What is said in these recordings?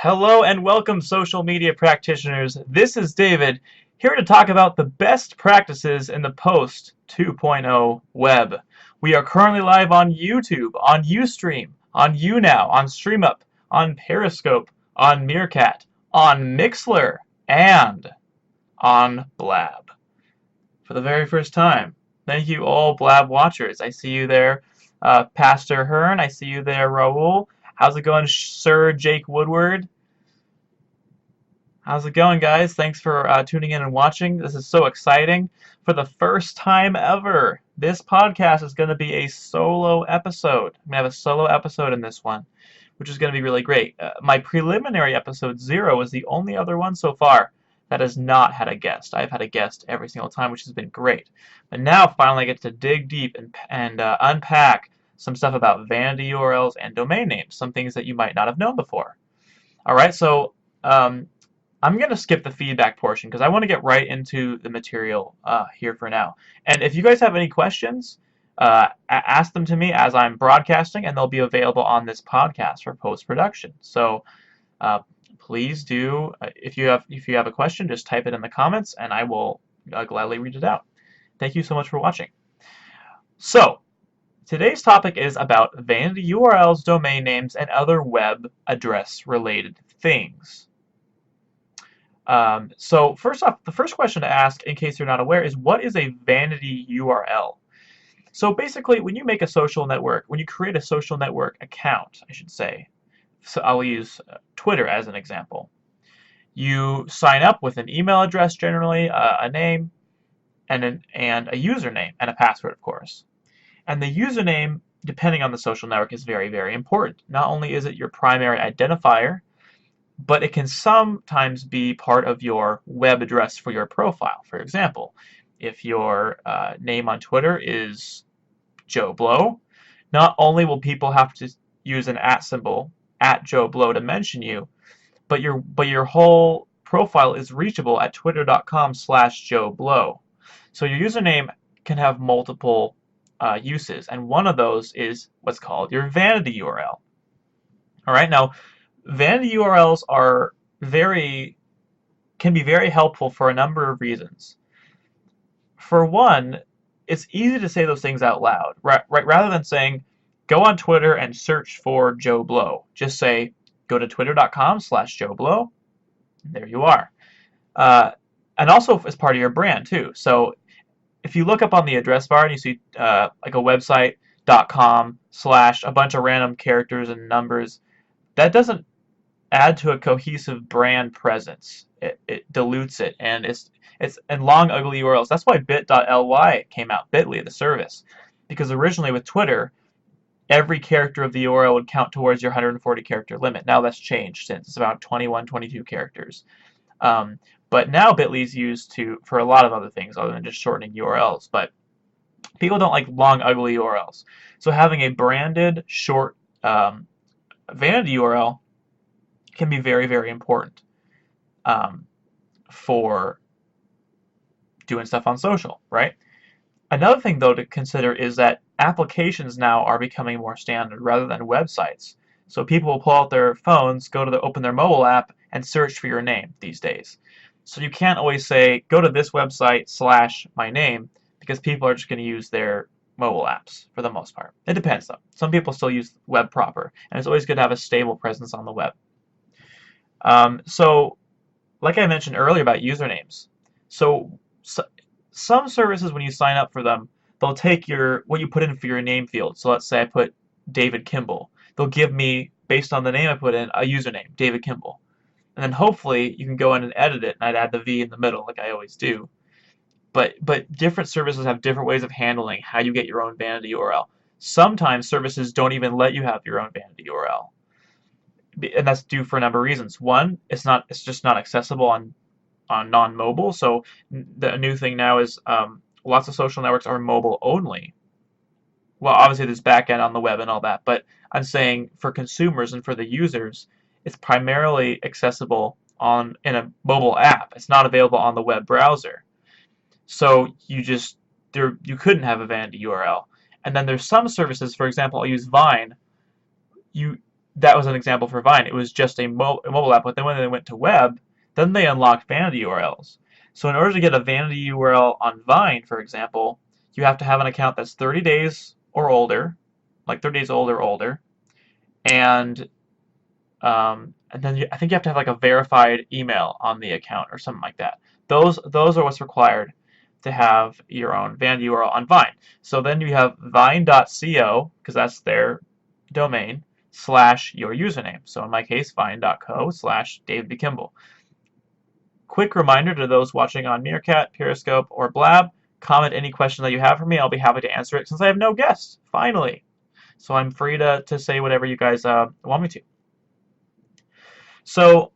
Hello and welcome, social media practitioners. This is David, here to talk about the best practices in the post 2.0 web. We are currently live on YouTube, on Ustream, on YouNow, on StreamUp, on Periscope, on Meerkat, on Mixlr, and on Blab. For the very first time. Thank you all Blab watchers. I see you there, Pastor Hearn. I see you there, Raul. How's it going, Sir Jake Woodward? How's it going, guys? Thanks for tuning in and watching. This is so exciting. For the first time ever, this podcast is going to be a solo episode. I'm going to have a solo episode in this one, which is going to be really great. My preliminary episode 0 is the only other one so far that has not had a guest. I've had a guest every single time, which has been great. But now, finally, I get to dig deep and unpack some stuff about vanity URLs and domain names, some things that you might not have known before. All right, so I'm going to skip the feedback portion because I want to get right into the material here for now. And if you guys have any questions, ask them to me as I'm broadcasting, and they'll be available on this podcast for post-production. So please do, if you have a question, just type it in the comments, and I will gladly read it out. Thank you so much for watching. So today's topic is about vanity URLs, domain names, and other web address-related things. So first off, the first question to ask, in case you're not aware, is what is a vanity URL? So basically, when you make a social network, when you create a social network account, I should say, so I'll use Twitter as an example. You sign up with an email address, generally, a name, and a username, and a password, of course. And the username, depending on the social network, is very, very important. Not only is it your primary identifier, but it can sometimes be part of your web address for your profile. For example, if your name on Twitter is Joe Blow, not only will people have to use an @ symbol, @Joe Blow, to mention you, but your whole profile is reachable at twitter.com/Joe Blow. So your username can have multiple uses, and one of those is what's called your vanity URL. All right, now vanity URLs can be very helpful for a number of reasons. For one, it's easy to say those things out loud, right? Rather than saying, go on Twitter and search for Joe Blow. Just say, go to twitter.com/Joe Blow. There you are. And also as part of your brand, too. So if you look up on the address bar and you see like a website.com/ a bunch of random characters and numbers, that doesn't add to a cohesive brand presence. It dilutes it, and it's long ugly URLs. That's why bit.ly came out, Bitly, the service, because originally with Twitter, every character of the URL would count towards your 140 character limit. Now that's changed since it's about 21, 22 characters. But now Bitly is used for a lot of other things other than just shortening URLs. But people don't like long ugly URLs, so having a branded short vanity URL can be very, very important for doing stuff on social, right? Another thing, though, to consider is that applications now are becoming more standard rather than websites. So people will pull out their phones, open their mobile app, and search for your name these days. So you can't always say, go to this website / my name, because people are just going to use their mobile apps for the most part. It depends, though. Some people still use web proper, and it's always good to have a stable presence on the web. So, like I mentioned earlier about usernames, so some services, when you sign up for them, they'll take what you put in for your name field. So let's say I put David Kimball. They'll give me, based on the name I put in, a username, David Kimball. And then hopefully you can go in and edit it, and I'd add the V in the middle like I always do. But different services have different ways of handling how you get your own vanity URL. Sometimes services don't even let you have your own vanity URL. And that's due for a number of reasons. One, it's just not accessible on non-mobile. So the new thing now is lots of social networks are mobile only. Well, obviously there's backend on the web and all that, but I'm saying for consumers and for the users, it's primarily accessible in a mobile app. It's not available on the web browser. So you couldn't have a vanity URL. And then there's some services, for example, I'll use Vine. that was an example for Vine. It was just a mobile app, but then when they went to web, then they unlocked vanity URLs. So in order to get a vanity URL on Vine, for example, you have to have an account that's 30 days or older, like 30 days old or older, and then I think you have to have like a verified email on the account or something like that. Those are what's required to have your own vanity URL on Vine. So then you have vine.co, because that's their domain, / your username. So in my case, vine.co / David B. Kimball. Quick reminder to those watching on Meerkat, Periscope, or Blab, comment any question that you have for me. I'll be happy to answer it since I have no guests, finally. So I'm free to say whatever you guys want me to. So,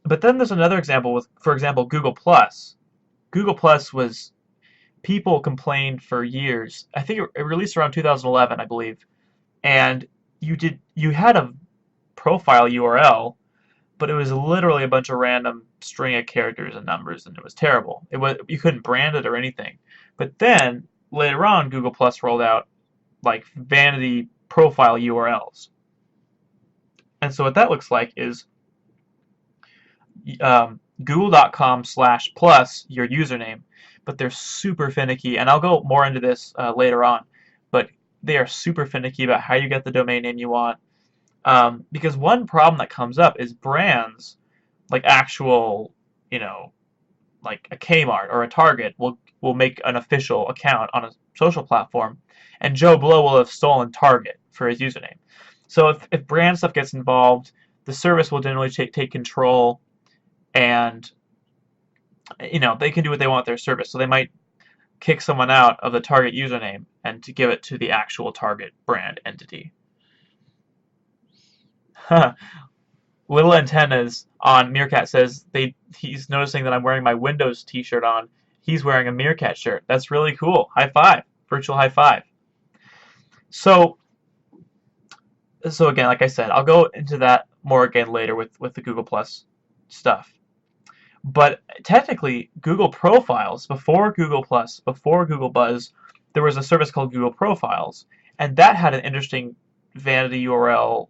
but then there's another example with, for example, Google+. Google+ was, people complained for years. I think it released around 2011, I believe. And you had a profile URL, but it was literally a bunch of random string of characters and numbers, and it was terrible. You couldn't brand it or anything. But then later on, Google Plus rolled out like vanity profile URLs, and so what that looks like is google.com/plus your username, but they're super finicky, and I'll go more into this later on. But they are super finicky about how you get the domain name you want. Because one problem that comes up is brands, like actual, like a Kmart or a Target will make an official account on a social platform, and Joe Blow will have stolen Target for his username. So if brand stuff gets involved, the service will generally take control, and they can do what they want with their service. So they might kick someone out of the Target username and to give it to the actual Target brand entity. Little Antennas on Meerkat says he's noticing that I'm wearing my Windows t-shirt on. He's wearing a Meerkat shirt. That's really cool. High five. Virtual high five. So again, like I said, I'll go into that more again later with the Google Plus stuff. But technically, Google Profiles, before Google Plus, before Google Buzz, there was a service called Google Profiles, and that had an interesting vanity URL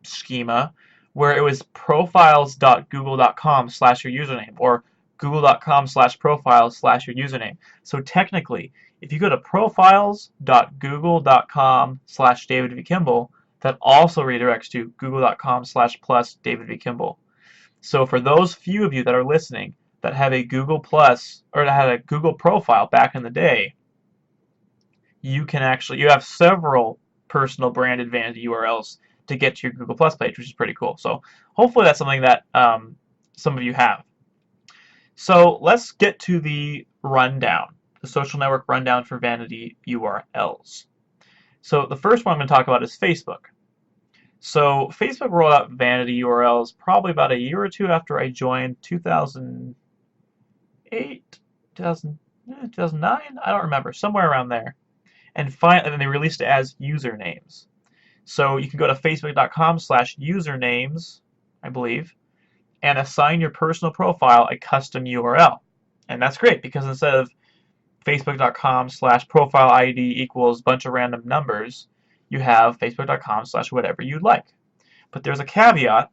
schema where it was profiles.google.com / your username, or google.com/profiles / your username. So technically, if you go to profiles.google.com / David V. Kimball, that also redirects to google.com/plus David V. Kimball. So for those few of you that are listening that have a Google Plus or that had a Google profile back in the day, you have several personal branded vanity URLs to get to your Google Plus page, which is pretty cool. So hopefully that's something that some of you have. So let's get to the rundown, the social network rundown for vanity URLs. So the first one I'm going to talk about is Facebook. So Facebook rolled out vanity URLs probably about a year or two after I joined, 2008, 2009, I don't remember, somewhere around there. And then they released it as usernames. So you can go to facebook.com/usernames, I believe, and assign your personal profile a custom URL. And that's great because instead of facebook.com/profile ID equals bunch of random numbers, you have facebook.com/whatever you'd like. But there's a caveat.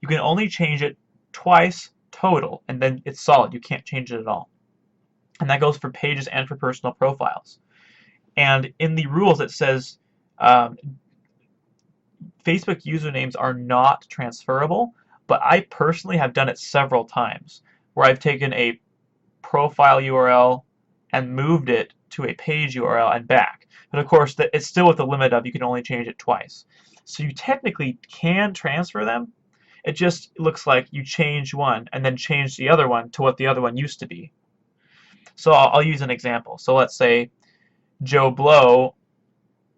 You can only change it twice total, and then it's solid. You can't change it at all. And that goes for pages and for personal profiles. And in the rules it says Facebook usernames are not transferable, but I personally have done it several times where I've taken a profile URL and moved it to a page URL and back. But of course, it's still with the limit of you can only change it twice. So you technically can transfer them. It just looks like you change one and then change the other one to what the other one used to be. So I'll use an example. So let's say Joe Blow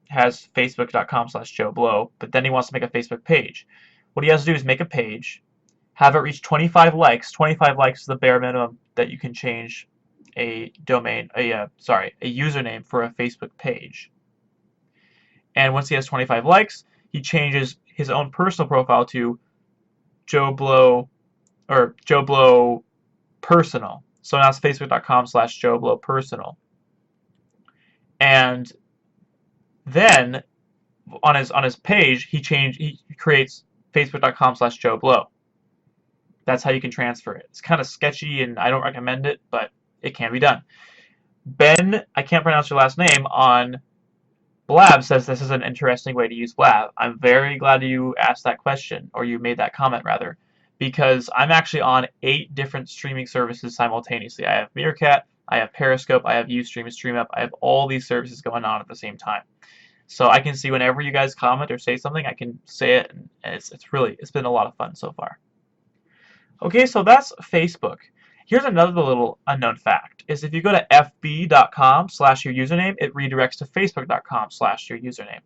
has facebook.com/Joe Blow, but then he wants to make a Facebook page. What he has to do is make a page, have it reach 25 likes. 25 likes is the bare minimum that you can change a username for a Facebook page. And once he has 25 likes, he changes his own personal profile to Joe Blow or Joe Blow Personal. So now it's facebook.com/Joe Blow Personal. And then on his page, he creates facebook.com/Joe Blow. That's how you can transfer it. It's kind of sketchy, and I don't recommend it, but it can be done. Ben, I can't pronounce your last name, on Blab says this is an interesting way to use Blab. I'm very glad you asked that question, or you made that comment rather, because I'm actually on 8 different streaming services simultaneously. I have Meerkat, I have Periscope, I have Ustream and StreamUp. I have all these services going on at the same time. So I can see whenever you guys comment or say something, I can say it, and it's been a lot of fun so far. Okay, so that's Facebook. Here's another little unknown fact, is if you go to fb.com/your username, it redirects to facebook.com/your username.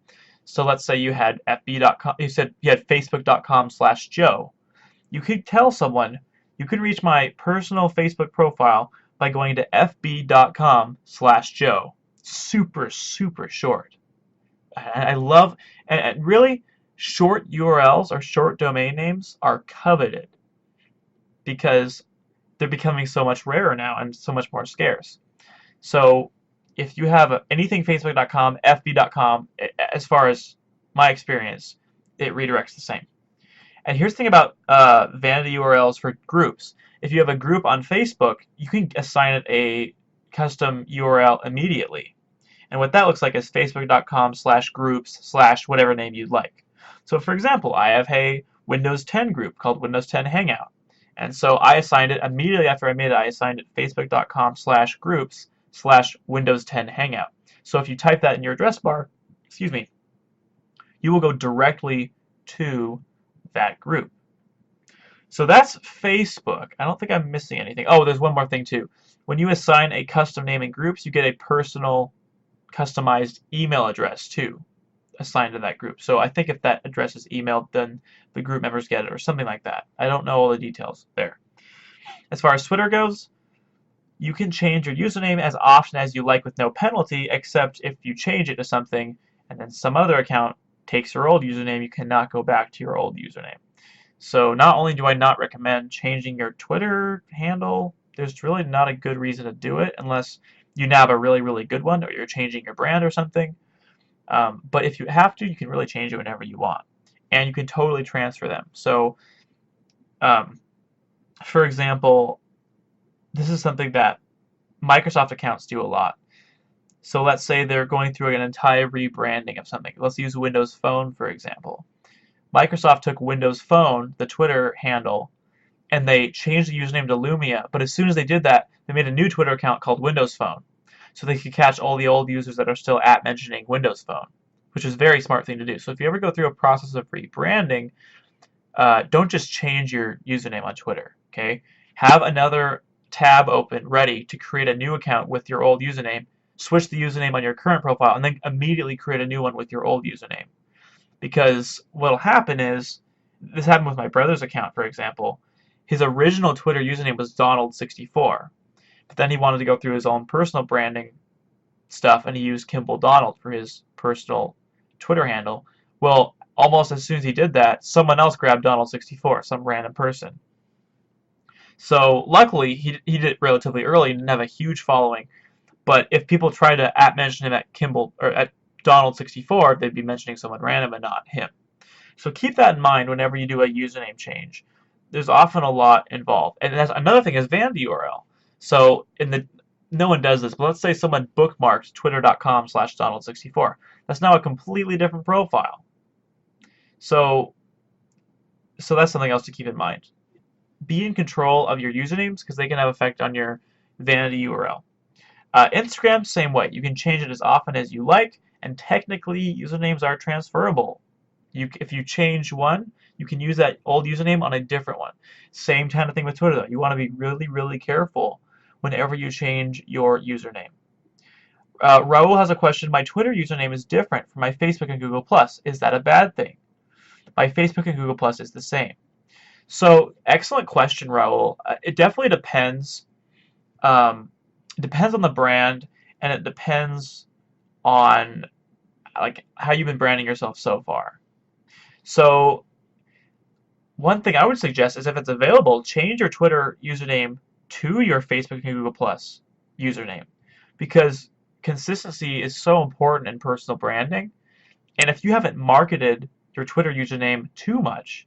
So let's say you had fb.com, you said you had facebook.com/Joe. You could tell someone, you can reach my personal Facebook profile by going to fb.com/Joe. Super, super short. I love, and really, short URLs or short domain names are coveted because they're becoming so much rarer now and so much more scarce. So if you have anything facebook.com, fb.com, as far as my experience, it redirects the same. And here's the thing about vanity URLs for groups. If you have a group on Facebook, you can assign it a custom URL immediately. And what that looks like is facebook.com/groups/ whatever name you'd like. So for example, I have a Windows 10 group called Windows 10 Hangout. And so I assigned it immediately after I made it. I assigned it facebook.com/groups/Windows 10 Hangout. So if you type that in your address bar, excuse me, you will go directly to that group. So that's Facebook. I don't think I'm missing anything. Oh, there's one more thing too. When you assign a custom name in groups, you get a personal customized email address too assigned to that group. So I think if that address is emailed, then the group members get it or something like that. I don't know all the details there. As far as Twitter goes, you can change your username as often as you like with no penalty, except if you change it to something and then some other account takes your old username, you cannot go back to your old username. So not only do I not recommend changing your Twitter handle, there's really not a good reason to do it unless you now have a really, really good one or you're changing your brand or something. But if you have to, you can really change it whenever you want. And you can totally transfer them. So, for example, this is something that Microsoft accounts do a lot. So let's say they're going through an entire rebranding of something. Let's use Windows Phone, for example. Microsoft took Windows Phone, the Twitter handle, and they changed the username to Lumia. But as soon as they did that, they made a new Twitter account called Windows Phone, so they could catch all the old users that are still mentioning Windows Phone, which is a very smart thing to do. So if you ever go through a process of rebranding, don't just change your username on Twitter, okay? Have another tab open ready to create a new account with your old username, switch the username on your current profile, and then immediately create a new one with your old username. Because what'll happen is, this happened with my brother's account, for example. His original Twitter username was Donald64, but then he wanted to go through his own personal branding stuff, and he used Kimball Donald for his personal Twitter handle. Well, almost as soon as he did that, someone else grabbed Donald64, some random person. So luckily, he did it relatively early and didn't have a huge following. But if people try to mention him at Kimball or at Donald64, they'd be mentioning someone random and not him. So keep that in mind whenever you do a username change. There's often a lot involved. And that's another thing is Vanity URL. So no one does this, but let's say someone bookmarked twitter.com/Donald64. That's now a completely different profile. So that's something else to keep in mind. Be in control of your usernames because they can have effect on your vanity URL. Instagram, same way. You can change it as often as you like, and technically usernames are transferable. If you change one, you can use that old username on a different one. Same kind of thing with Twitter, though. You want to be really, really careful whenever you change your username. Raul has a question. My Twitter username is different from my Facebook and Google+. Is that a bad thing? My Facebook and Google+ is the same. So, excellent question, Raul. It definitely depends. It depends on the brand, and it depends on how you've been branding yourself so far. So, one thing I would suggest is if it's available, change your Twitter username to your Facebook and Google+ username, because consistency is so important in personal branding. And if you haven't marketed your Twitter username too much,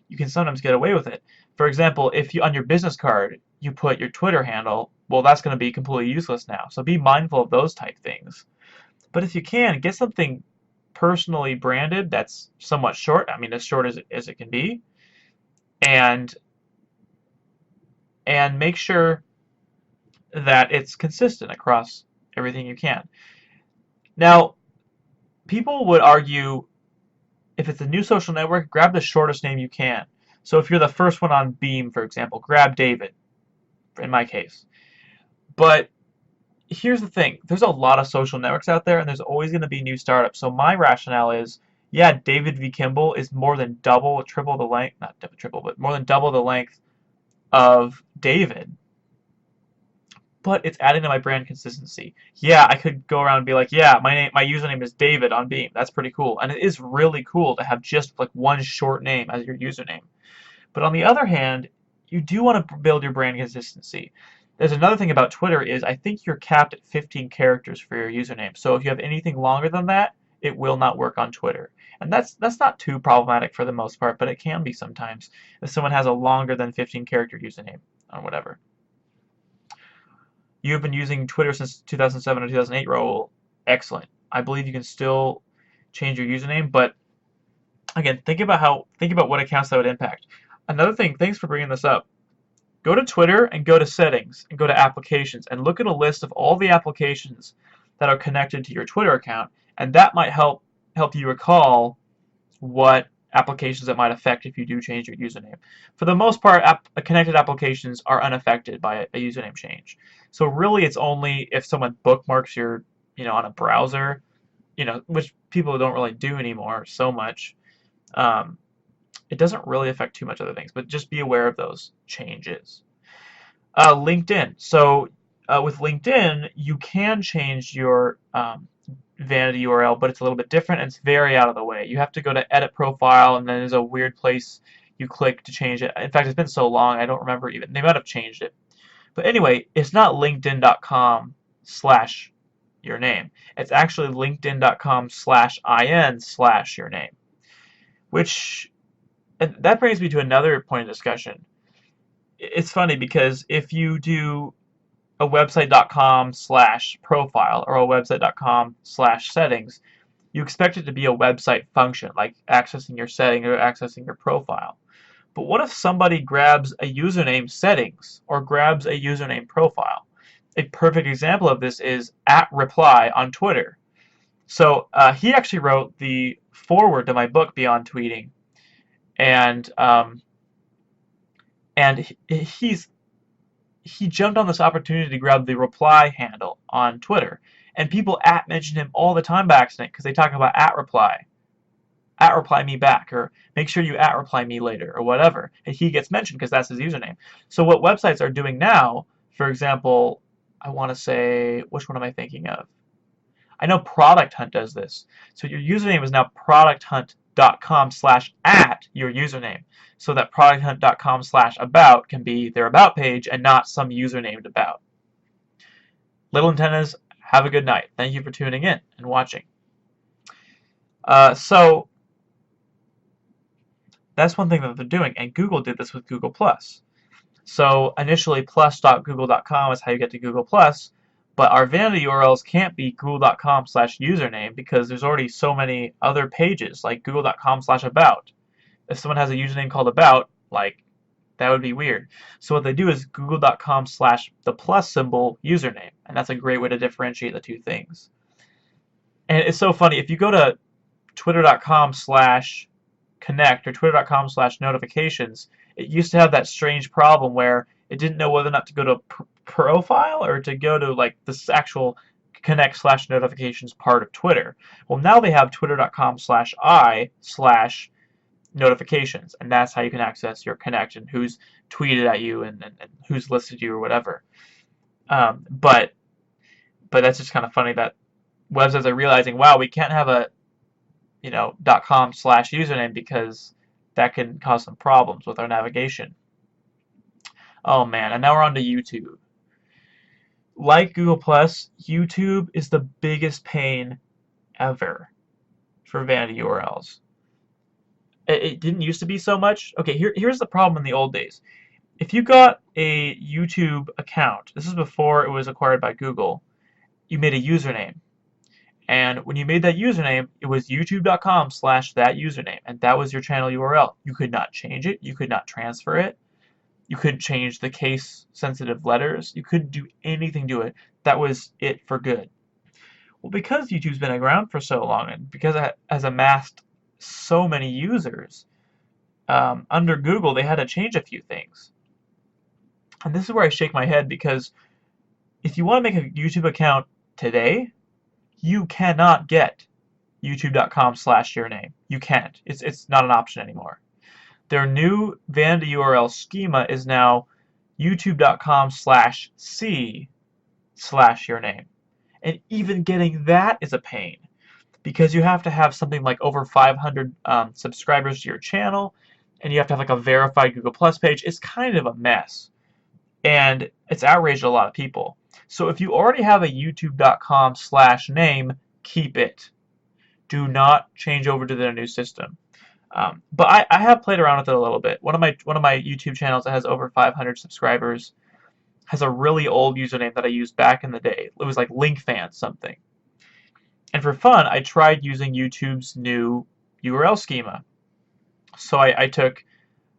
you can sometimes get away with it. For example, if you on your business card you put your Twitter handle, well, that's going to be completely useless now. So be mindful of those type things. But if you can, get something personally branded that's somewhat short. I mean, as short as it can be, and make sure that it's consistent across everything you can. Now, people would argue if it's a new social network, grab the shortest name you can. So if you're the first one on Beam, for example, grab David, in my case. But here's the thing. There's a lot of social networks out there, and there's always going to be new startups. So my rationale is, yeah, David v. Kimball is more than double, triple the length, not triple, but more than double the length of David. But it's adding to my brand consistency. Yeah, I could go around and be like, yeah, my username is David on Beam. That's pretty cool. And it is really cool to have just like one short name as your username. But on the other hand, you do want to build your brand consistency. There's another thing about Twitter is I think you're capped at 15 characters for your username. So if you have anything longer than that, it will not work on Twitter. And that's not too problematic for the most part, but it can be sometimes if someone has a longer than 15 character username or whatever. You've been using Twitter since 2007 or 2008, Raul. Excellent. I believe you can still change your username, but again, think about what accounts that would impact. Another thing, thanks for bringing this up. Go to Twitter and go to settings and go to applications and look at a list of all the applications that are connected to your Twitter account, and that might help you recall what applications that might affect if you do change your username. For the most part, connected applications are unaffected by a username change. So really, it's only if someone bookmarks your, on a browser, which people don't really do anymore so much. It doesn't really affect too much other things, but just be aware of those changes. LinkedIn. So with LinkedIn, you can change your vanity URL, but it's a little bit different and it's very out of the way. You have to go to edit profile, and then there's a weird place you click to change it. In fact, it's been so long, I don't remember even. They might have changed it. But anyway, it's not linkedin.com/your name. It's actually linkedin.com/in/your name, which, and that brings me to another point of discussion. It's funny because if you do a website.com/profile or a website.com/settings, you expect it to be a website function, like accessing your setting or accessing your profile. But what if somebody grabs a username settings or grabs a username profile? A perfect example of this is @reply on Twitter. So he actually wrote the foreword to my book, Beyond Tweeting, and he jumped on this opportunity to grab the reply handle on Twitter, and people mention him all the time by accident because they talk about @reply me back, or make sure you @reply me later, or whatever, and he gets mentioned because that's his username. So what websites are doing now, for example, I want to say, which one am I thinking of? I know Product Hunt does this. So your username is now producthunt.com/@ your username. So that producthunt.com/about can be their about page and not some usernamed about. Little antennas, have a good night. Thank you for tuning in and watching. So that's one thing that they're doing, and Google did this with Google+. So initially, plus.google.com is how you get to Google+, but our vanity URLs can't be google.com/username because there's already so many other pages, like google.com/about. If someone has a username called about, like, that would be weird. So what they do is google.com/the plus symbol username, and that's a great way to differentiate the two things. And it's so funny, if you go to twitter.com/connect or twitter.com/notifications, it used to have that strange problem where it didn't know whether or not to go to profile or to go to like this actual connect/notifications part of Twitter. Well, now they have twitter.com/i/notifications, and that's how you can access your connect and who's tweeted at you and who's listed you or whatever. But that's just kind of funny that websites are realizing, wow, we can't have a .com/username because that can cause some problems with our navigation. Oh man, and now we're on to YouTube. Like Google+, YouTube is the biggest pain ever for vanity URLs. It didn't used to be so much. Okay, here's the problem in the old days. If you got a YouTube account, this is before it was acquired by Google, you made a username. And when you made that username, it was youtube.com/that username, and that was your channel URL. You could not change it. You could not transfer it. You couldn't change the case-sensitive letters. You couldn't do anything to it. That was it for good. Well, because YouTube's been around for so long, and because it has amassed so many users, under Google, they had to change a few things. And this is where I shake my head, because if you want to make a YouTube account today, you cannot get youtube.com/your name. You can't. It's not an option anymore. Their new vanity URL schema is now youtube.com/c/your name. And even getting that is a pain, because you have to have something like over 500 subscribers to your channel, and you have to have like a verified Google Plus page. It's kind of a mess, and it's outraged a lot of people. So if you already have a youtube.com/name, keep it. Do not change over to their new system. But I have played around with it a little bit. One of my YouTube channels that has over 500 subscribers has a really old username that I used back in the day. It was like LinkFan something. And for fun, I tried using YouTube's new URL schema. So I took,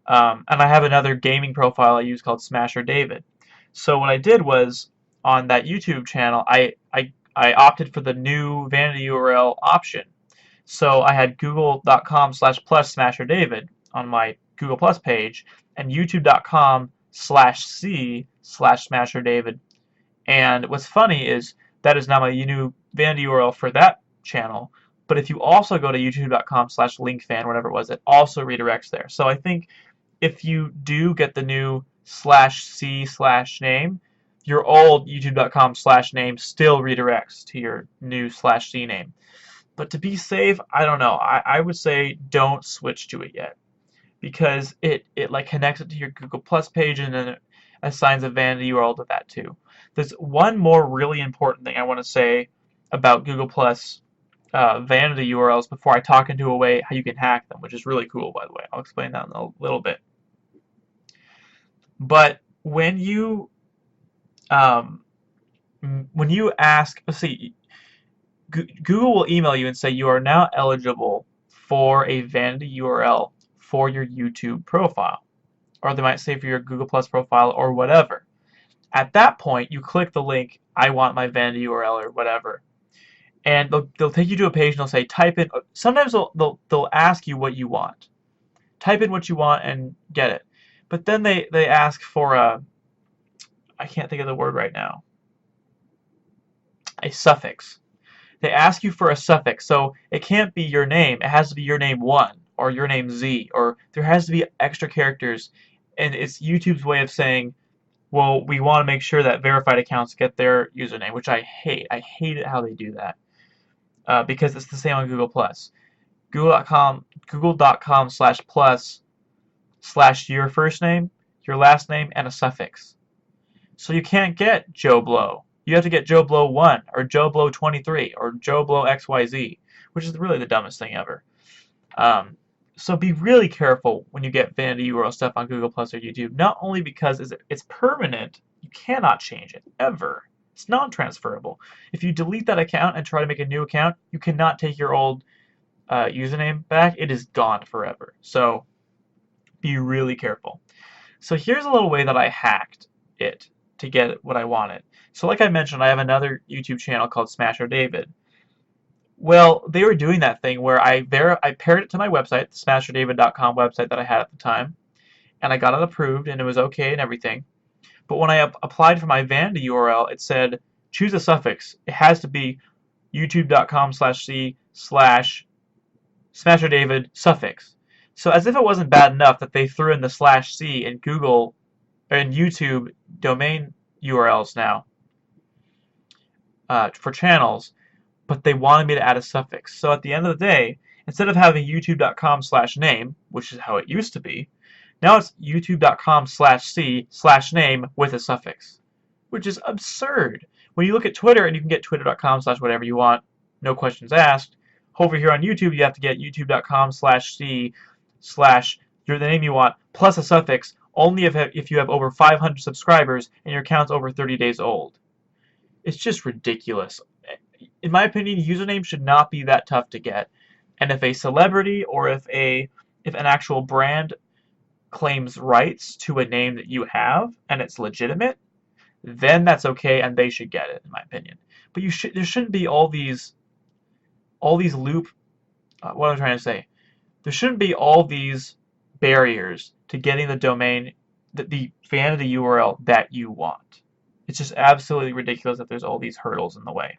and I have another gaming profile I use called Smasher David. So what I did was, on that YouTube channel, I opted for the new vanity URL option. So I had google.com/plus/smasherdavid on my Google Plus page, and youtube.com/c/smasherdavid. And what's funny is that is now my new vanity URL for that channel. But if you also go to youtube.com/linkfan, whatever it was, it also redirects there. So I think if you do get the new /c/name, your old youtube.com/name still redirects to your new /c name. But to be safe, I don't know. I would say don't switch to it yet, because it like connects it to your Google Plus page, and then it assigns a vanity URL to that too. There's one more really important thing I want to say about Google Plus vanity URLs before I talk into a way how you can hack them, which is really cool, by the way. I'll explain that in a little bit. But when you ask, let's see, Google will email you and say you are now eligible for a vanity URL for your YouTube profile, or they might say for your Google Plus profile or whatever. At that point, you click the link, I want my vanity URL or whatever, and they'll take you to a page and they'll say type in. Sometimes they'll ask you what you want. Type in what you want and get it. But then they ask for a, I can't think of the word right now, a suffix. They ask you for a suffix, so it can't be your name. It has to be your name 1 or your name Z, or there has to be extra characters, and it's YouTube's way of saying, well, we want to make sure that verified accounts get their username, which I hate. I hate it how they do that, because it's the same on Google Plus. Google.com/plus/your first name, your last name, and a suffix. So you can't get Joe Blow. You have to get Joe Blow 1 or Joe Blow 23 or Joe Blow XYZ, which is really the dumbest thing ever. So be really careful when you get vanity URL stuff on Google Plus or YouTube. Not only because it's permanent, you cannot change it ever. It's non-transferable. If you delete that account and try to make a new account, you cannot take your old username back. It is gone forever. So be really careful. So here's a little way that I hacked it to get what I wanted. So like I mentioned, I have another YouTube channel called Smasher David. Well, they were doing that thing where I paired it to my website, the smasherdavid.com website that I had at the time, and I got it approved, and it was okay and everything. But when I applied for my vanity URL, it said, choose a suffix. It has to be youtube.com/c/smasherdavid suffix. So as if it wasn't bad enough that they threw in the /c in Google and YouTube domain URLs now for channels, but they wanted me to add a suffix. So at the end of the day, instead of having youtube.com/name, which is how it used to be, now it's youtube.com/c/name with a suffix, which is absurd. When you look at Twitter, and you can get twitter.com/whatever you want, no questions asked, Over here on YouTube, you have to get youtube.com/c/ the name you want plus a suffix only if you have over 500 subscribers and your account's over 30 days old. It's just ridiculous. In my opinion, username should not be that tough to get. And if a celebrity or if an actual brand claims rights to a name that you have and it's legitimate, then that's okay and they should get it, in my opinion. But there shouldn't be all these what am I trying to say? There shouldn't be all these barriers to getting the domain, the vanity URL that you want. It's just absolutely ridiculous that there's all these hurdles in the way.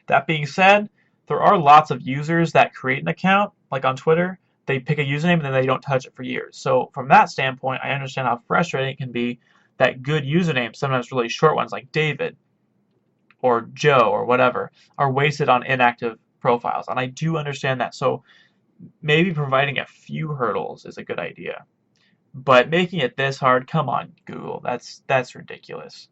That being said, there are lots of users that create an account, like on Twitter. They pick a username and then they don't touch it for years. So from that standpoint, I understand how frustrating it can be that good usernames, sometimes really short ones like David or Joe or whatever, are wasted on inactive profiles. And I do understand that. So maybe providing a few hurdles is a good idea. But making it this hard, come on, Google. That's ridiculous.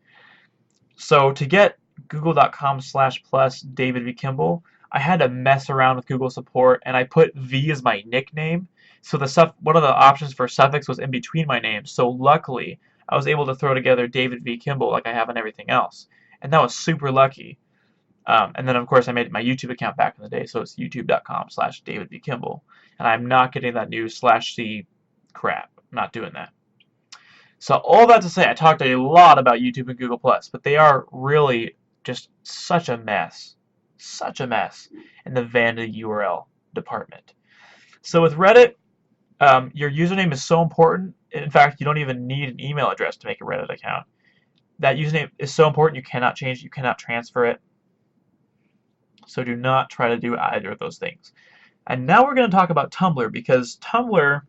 So to get google.com/plus David V. Kimball, I had to mess around with Google support, and I put V as my nickname. So one of the options for suffix was in between my names. So luckily, I was able to throw together David V. Kimball like I have on everything else. And that was super lucky. And then, of course, I made my YouTube account back in the day, so it's youtube.com/David V. Kimball. And I'm not getting that new /C crap. I'm not doing that. So all that to say, I talked a lot about YouTube and Google+, but they are really just such a mess in the vanity URL department. So with Reddit, your username is so important. In fact, you don't even need an email address to make a Reddit account. That username is so important you cannot change it, you cannot transfer it. So do not try to do either of those things. And now we're going to talk about Tumblr, because Tumblr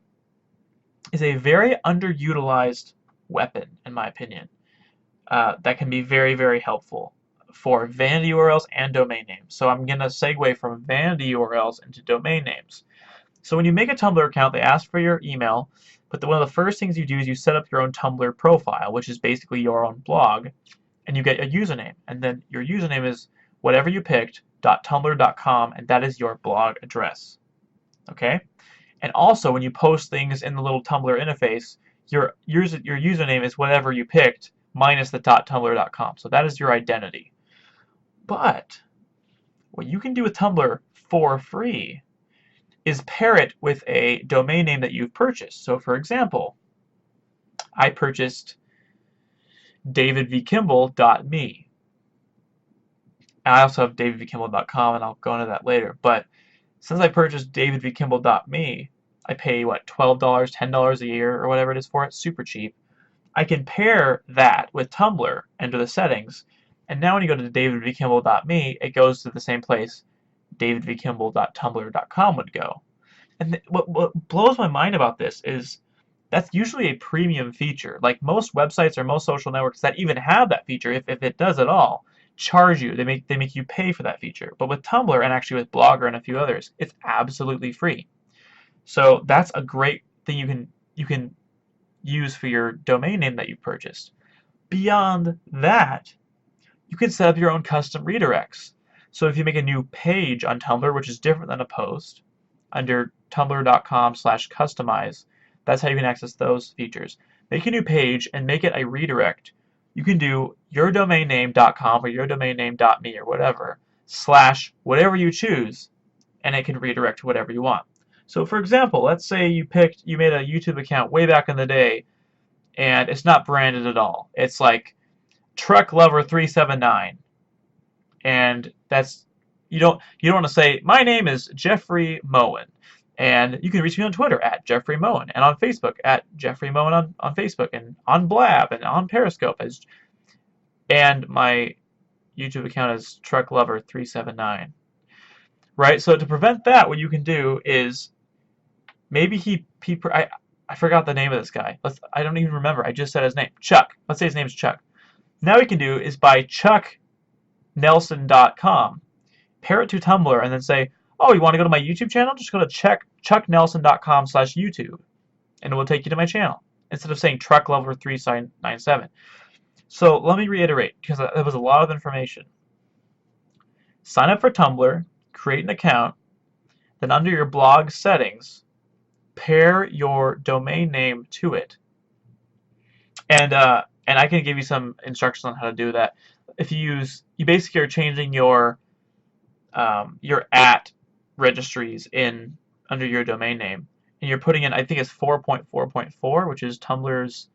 is a very underutilized weapon, in my opinion, that can be very, very helpful for vanity URLs and domain names. So I'm going to segue from vanity URLs into domain names. So when you make a Tumblr account, they ask for your email, but one of the first things you do is you set up your own Tumblr profile, which is basically your own blog, and you get a username. And then your username is whatever you picked, .tumblr.com, and that is your blog address. Okay? And also, when you post things in the little Tumblr interface, your username is whatever you picked minus the .tumblr.com. So that is your identity. But what you can do with Tumblr for free is pair it with a domain name that you've purchased. So for example, I purchased davidvkimball.me. I also have davidvkimball.com, and I'll go into that later. But since I purchased davidvkimball.me, I pay, what, $12, $10 a year, or whatever it is for it, super cheap. I can pair that with Tumblr, enter the settings, and now when you go to davidvkimball.me, it goes to the same place davidvkimball.tumblr.com would go. And what blows my mind about this is that's usually a premium feature. Like most websites or most social networks that even have that feature, if it does at all, charge you. They make you pay for that feature. But with Tumblr, and actually with Blogger and a few others, it's absolutely free. So that's a great thing you can use for your domain name that you purchased. Beyond that, you can set up your own custom redirects. So if you make a new page on Tumblr, which is different than a post, under tumblr.com/customize, that's how you can access those features. Make a new page and make it a redirect. You can do yourdomainname.com or yourdomainname.me or whatever, / whatever you choose, and it can redirect to whatever you want. So for example, let's say you made a YouTube account way back in the day, and it's not branded at all. It's like trucklover379, and that's you don't want to say my name is Jeffrey Moen, and you can reach me on Twitter at Jeffrey Moen, and on Facebook at Jeffrey Moen on Facebook, and on Blab and on Periscope and my YouTube account is trucklover379. Right? So to prevent that, what you can do is maybe I forgot the name of this guy. I don't even remember. I just said his name. Chuck. Let's say his name is Chuck. Now what you can do is buy chucknelson.com, pair it to Tumblr, and then say, oh, you want to go to my YouTube channel? Just go to chucknelson.com/YouTube, and it will take you to my channel, instead of saying trucklover397. So let me reiterate, because that was a lot of information. Sign up for Tumblr, create an account, then under your blog settings, pair your domain name to it. And I can give you some instructions on how to do that. If you basically are changing your at registries in under your domain name, and you're putting in, I think it's 4.4.4, which is Tumblr's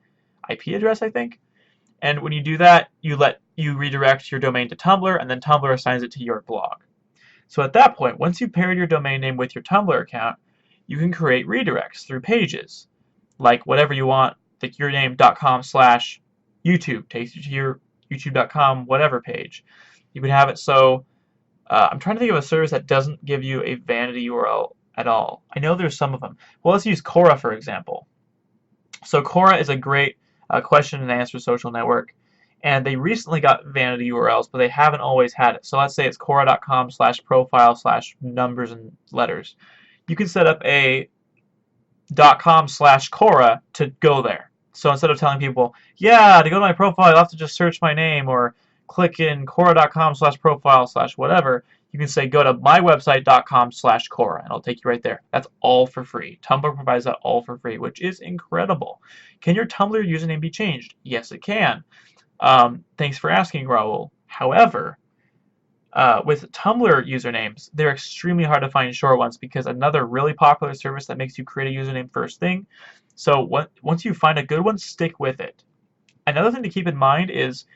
IP address, I think. And when you do that, you redirect your domain to Tumblr, and then Tumblr assigns it to your blog. So at that point, once you've paired your domain name with your Tumblr account, you can create redirects through pages, like whatever you want, like yourname.com/YouTube takes you to your youtube.com whatever page. You can have it so, I'm trying to think of a service that doesn't give you a vanity URL at all. I know there's some of them. Well, let's use Quora, for example. So Quora is a great question and answer social network, and they recently got vanity URLs, but they haven't always had it. So let's say it's Quora.com/profile/numbers and letters. You can set up a .com/Quora to go there. So instead of telling people, yeah, to go to my profile, you'll have to just search my name or click in Quora.com/profile/whatever, you can say go to mywebsite.com/Quora, and it'll take you right there. That's all for free. Tumblr provides that all for free, which is incredible. Can your Tumblr username be changed? Yes, it can. Thanks for asking, Raul. However, with Tumblr usernames, they're extremely hard to find short ones because another really popular service that makes you create a username first thing. So once you find a good one, stick with it. Another thing to keep in mind is,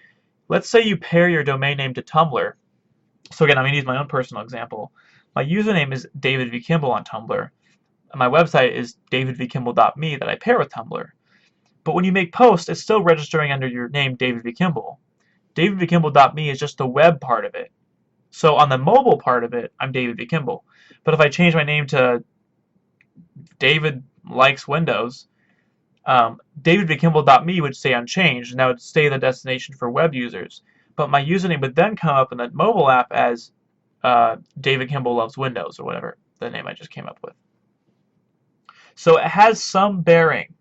let's say you pair your domain name to Tumblr. So again, I'm going to use my own personal example. My username is David V. Kimball on Tumblr. And my website is davidvkimball.me that I pair with Tumblr. But when you make posts, it's still registering under your name, David V. Kimball. davidvkimball.me is just the web part of it. So on the mobile part of it, I'm David V. Kimball. But if I change my name to David Likes Windows, davidvkimball.me would stay unchanged, and that would stay the destination for web users. But my username would then come up in the mobile app as David Kimball Loves Windows, or whatever the name I just came up with. So it has some bearing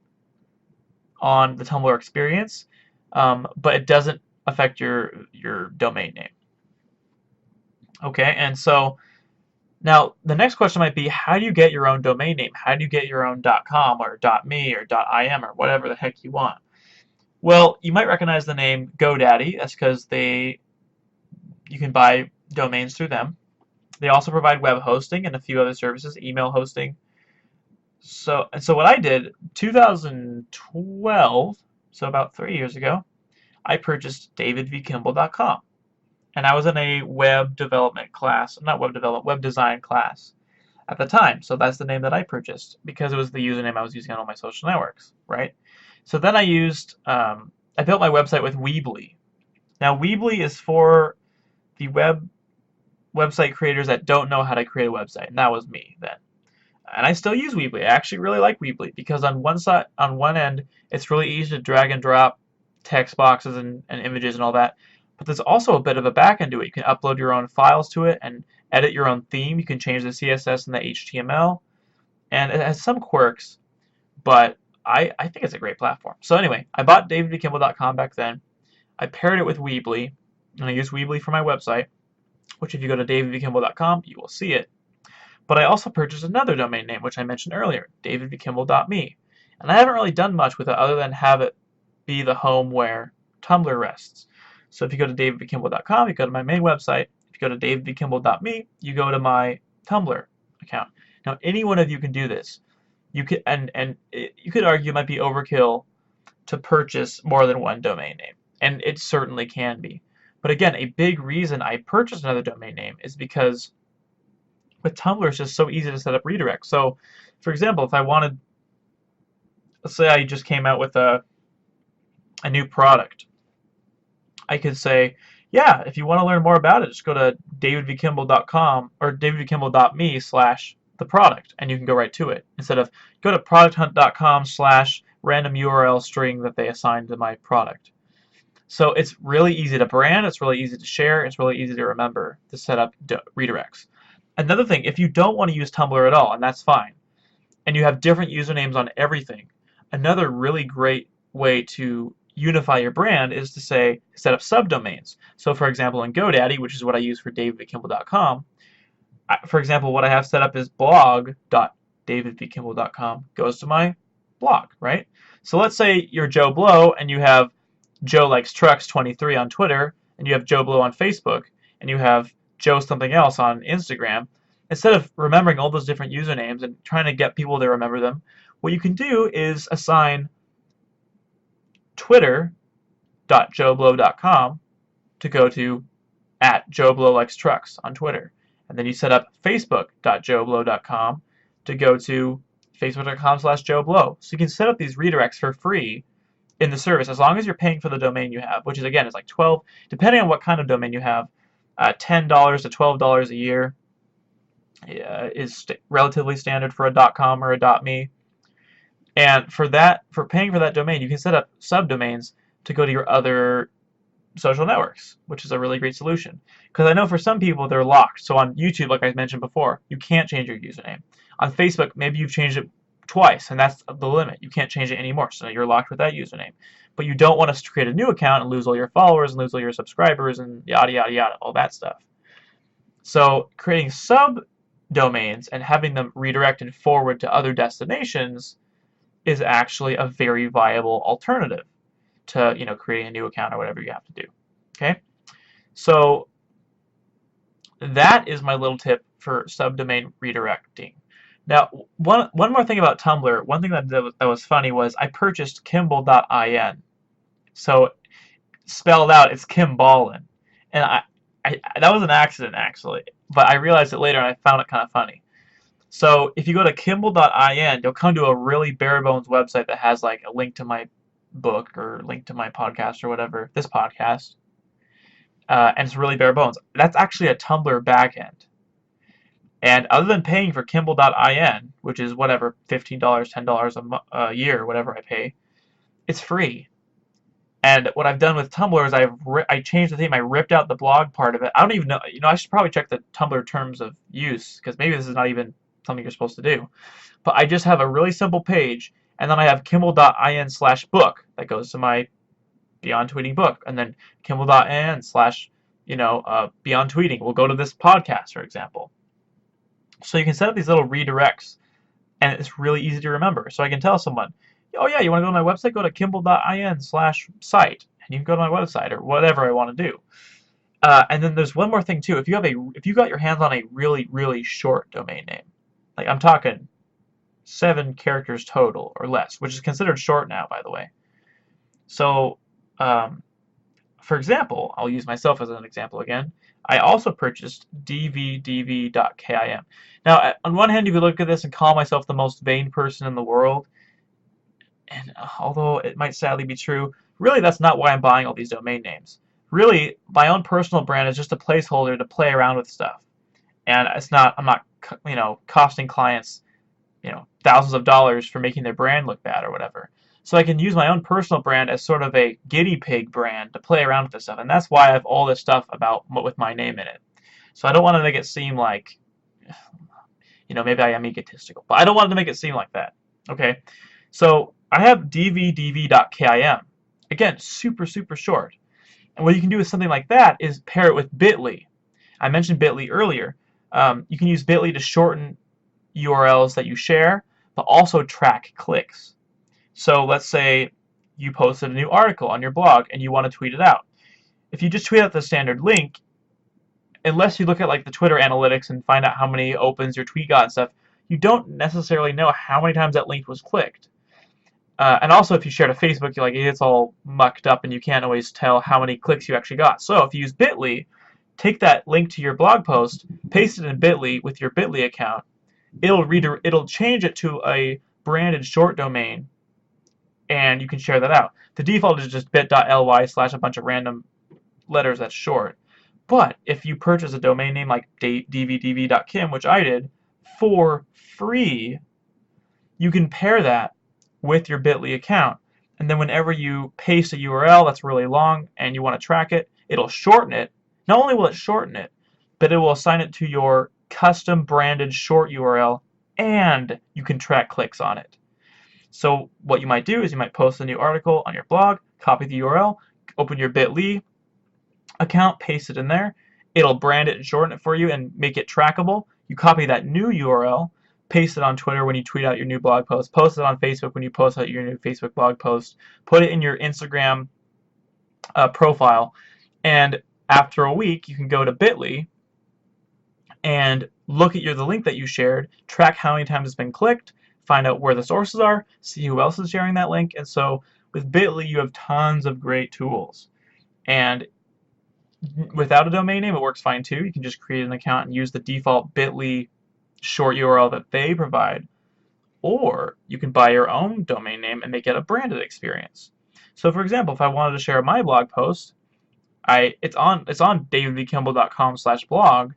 on the Tumblr experience, but it doesn't affect your domain name. Okay, and so now the next question might be, how do you get your own domain name? How do you get your own .com or .me or .im or whatever the heck you want? Well, you might recognize the name GoDaddy. That's because you can buy domains through them. They also provide web hosting and a few other services, email hosting. So what I did, 2012, so about 3 years ago, I purchased davidvkimball.com. And I was in a web development class, not web development, web design class at the time. So that's the name that I purchased because it was the username I was using on all my social networks, right? So then I built my website with Weebly. Now Weebly is for the website creators that don't know how to create a website, and that was me then. And I still use Weebly. I actually really like Weebly because on one end, it's really easy to drag and drop text boxes and images and all that. But there's also a bit of a back end to it. You can upload your own files to it and edit your own theme. You can change the CSS and the HTML. And it has some quirks, but I think it's a great platform. So anyway, I bought davidvkimball.com back then. I paired it with Weebly, and I use Weebly for my website, which if you go to davidvkimball.com, you will see it. But I also purchased another domain name, which I mentioned earlier, davidvkimball.me. And I haven't really done much with it other than have it be the home where Tumblr rests. So if you go to davidvkimball.com, you go to my main website. If you go to davidvkimball.me, you go to my Tumblr account. Now, any one of you can do this. You could you could argue it might be overkill to purchase more than one domain name, and it certainly can be. But again, a big reason I purchased another domain name is because with Tumblr, it's just so easy to set up redirects. So, for example, if I wanted, let's say I just came out with a new product, I could say, yeah, if you want to learn more about it, just go to davidvkimball.com or davidvkimball.me/the product, and you can go right to it. Instead of go to producthunt.com/random URL string that they assigned to my product. So it's really easy to brand, it's really easy to share, it's really easy to remember to set up redirects. Another thing, if you don't want to use Tumblr at all, and that's fine, and you have different usernames on everything, another really great way to unify your brand is to set up subdomains. So for example, in GoDaddy, which is what I use for davidvkimball.com, For example, what I have set up is blog.davidvkimball.com goes to my blog, right? So let's say you're Joe Blow and you have Joe Likes Trucks 23 on Twitter, and you have Joe Blow on Facebook, and you have Joe something else on Instagram. Instead of remembering all those different usernames and trying to get people to remember them, what you can do is assign twitter.joeblow.com to go to @JoeBlowLikesTrucks on Twitter. And then you set up facebook.joeblow.com to go to facebook.com/JoeBlow. So you can set up these redirects for free in the service as long as you're paying for the domain you have, which is again is like 12, depending on what kind of domain you have, $10 to $12 a year is relatively standard for a .com or a .me. And for paying for that domain, you can set up subdomains to go to your other social networks, which is a really great solution. Because I know for some people they're locked. So on YouTube, like I mentioned before, you can't change your username. On Facebook, maybe you've changed it twice, and that's the limit. You can't change it anymore, so you're locked with that username. But you don't want to create a new account and lose all your followers and lose all your subscribers and yada yada yada, all that stuff. So creating subdomains and having them redirect and forward to other destinations is actually a very viable alternative to creating a new account or whatever you have to do. Okay, so that is my little tip for subdomain redirecting. Now, one more thing about Tumblr. One thing that was funny was I purchased Kimball.in. So spelled out, it's Kimballin, and I that was an accident actually, but I realized it later and I found it kind of funny. So if you go to Kimball.in, you'll come to a really bare bones website that has like a link to my book or link to my podcast or whatever, this podcast, and it's really bare bones. That's actually a Tumblr backend. And other than paying for Kimball.in, which is whatever, $15, $10 a year, whatever I pay, it's free. And what I've done with Tumblr is I changed the theme. I ripped out the blog part of it. I don't even know. I should probably check the Tumblr terms of use because maybe this is not even something you're supposed to do. But I just have a really simple page, and then I have Kimball.in/book that goes to my Beyond Tweeting book, and then Kimball.in/ Beyond Tweeting will go to this podcast, for example. So you can set up these little redirects, and it's really easy to remember. So I can tell someone, oh yeah, you want to go to my website? Go to Kimball.in/site, and you can go to my website or whatever I want to do. And then there's one more thing too. If you got your hands on a really, really short domain name, like I'm talking 7 characters total or less, which is considered short now, by the way. So, for example, I'll use myself as an example again. I also purchased dvdv.kim. Now, on one hand, you could look at this and call myself the most vain person in the world, and although it might sadly be true, really that's not why I'm buying all these domain names. Really, my own personal brand is just a placeholder to play around with stuff, and I'm not costing clients thousands of dollars for making their brand look bad or whatever. So I can use my own personal brand as sort of a guinea pig brand to play around with this stuff. And that's why I have all this stuff with my name in it. So I don't want to make it seem like, maybe I am egotistical. But I don't want to make it seem like that. Okay? So I have dvdv.kim. Again, super, super short. And what you can do with something like that is pair it with bit.ly. I mentioned bit.ly earlier. You can use bit.ly to shorten URLs that you share, but also track clicks. So let's say you posted a new article on your blog and you want to tweet it out. If you just tweet out the standard link, unless you look at like the Twitter analytics and find out how many opens your tweet got and stuff, you don't necessarily know how many times that link was clicked. And also if you share to Facebook, it's all mucked up and you can't always tell how many clicks you actually got. So if you use bit.ly, take that link to your blog post, paste it in bit.ly with your bit.ly account. It'll change it to a branded short domain, and you can share that out. The default is just bit.ly/ a bunch of random letters that's short. But if you purchase a domain name like dvdv.kim, which I did, for free, you can pair that with your bit.ly account. And then whenever you paste a URL that's really long and you want to track it, it'll shorten it. Not only will it shorten it, but it will assign it to your custom branded short URL, and you can track clicks on it. So what you might do is you might post a new article on your blog, copy the URL, open your bit.ly account, paste it in there. It'll brand it and shorten it for you and make it trackable. You copy that new URL, paste it on Twitter when you tweet out your new blog post, post it on Facebook when you post out your new Facebook blog post, put it in your Instagram profile, and after a week you can go to Bitly and look at the link that you shared, track how many times it's been clicked, find out where the sources are, see who else is sharing that link. And so with Bitly you have tons of great tools. And without a domain name it works fine too. You can just create an account and use the default Bitly short URL that they provide. Or you can buy your own domain name and make it a branded experience. So for example, if I wanted to share my blog post, it's on davidvkimball.com/blog,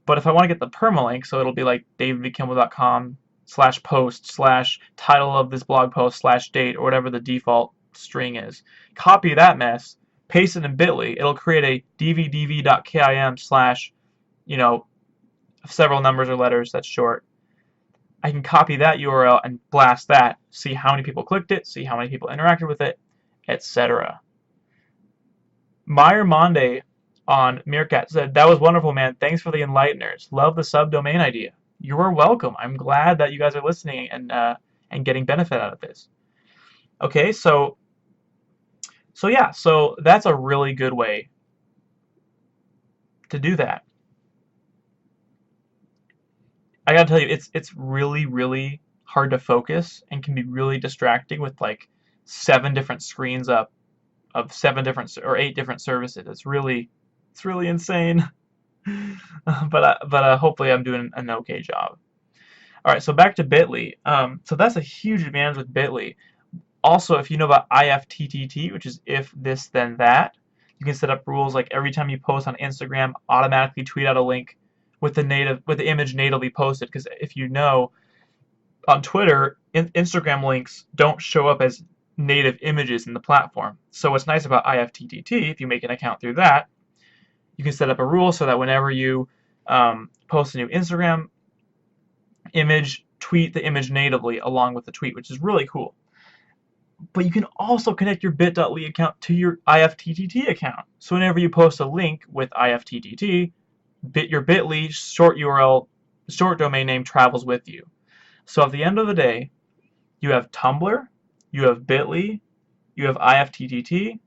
but if I want to get the permalink, so it'll be like davidvkimball.com/post/title of this blog post/date, or whatever the default string is. Copy that mess, paste it in Bitly. It'll create a dvdv.kim/ several numbers or letters, that's short. I can copy that URL and blast that, see how many people clicked it, see how many people interacted with it, etc. Meyer Monde on Meerkat said, "That was wonderful, man. Thanks for the enlighteners. Love the subdomain idea." You're welcome. I'm glad that you guys are listening and getting benefit out of this. Okay, so yeah, so that's a really good way to do that. I gotta tell you, it's really, really hard to focus and can be really distracting with like 7 different screens up of 7 different or 8 different services. It's really insane. but hopefully I'm doing an okay job. All right, so back to Bitly. So that's a huge advantage with Bitly. Also, if you know about IFTTT, which is if this then that, you can set up rules like every time you post on Instagram, automatically tweet out a link with the image natively posted. Because if you know, on Twitter, Instagram links don't show up as native images in the platform. So what's nice about IFTTT, if you make an account through that, you can set up a rule so that whenever you post a new Instagram image, tweet the image natively along with the tweet, which is really cool. But you can also connect your bit.ly account to your IFTTT account. So whenever you post a link with IFTTT, your bit.ly short URL, short domain name travels with you. So at the end of the day, you have Tumblr, you have bit.ly, you have IFTTT,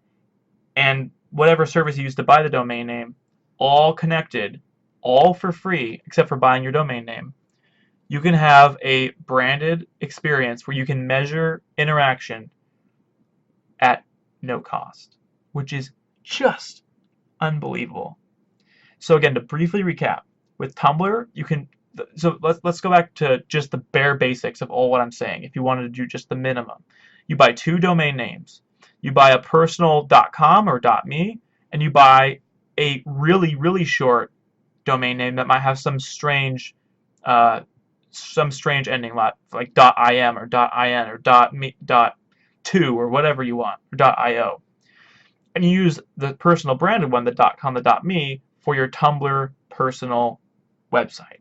and whatever service you use to buy the domain name, all connected, all for free, except for buying your domain name. You can have a branded experience where you can measure interaction at no cost, which is just unbelievable. So again, to briefly recap, with Tumblr, you can, so let's go back to just the bare basics of all what I'm saying. If you wanted to do just the minimum, you buy 2 domain names. You buy a personal .com or .me, and you buy a really, really short domain name that might have some strange ending, like .im or .in or .me, .to or whatever you want, or .io. And you use the personal branded one, the .com, the .me, for your Tumblr personal website.